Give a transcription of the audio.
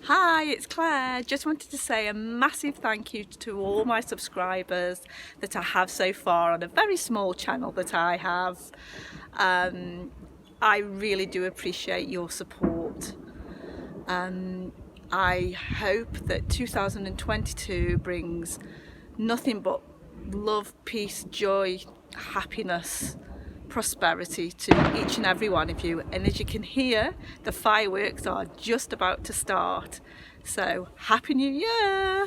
Hi, it's Claire. Just wanted to say a massive thank you to all my subscribers that I have so far on a very small channel that I have. I really do appreciate your support. I hope that 2022 brings nothing but love, peace, joy, happiness, prosperity to each and every one of you. And as you can hear, the fireworks are just about to start. So Happy New Year!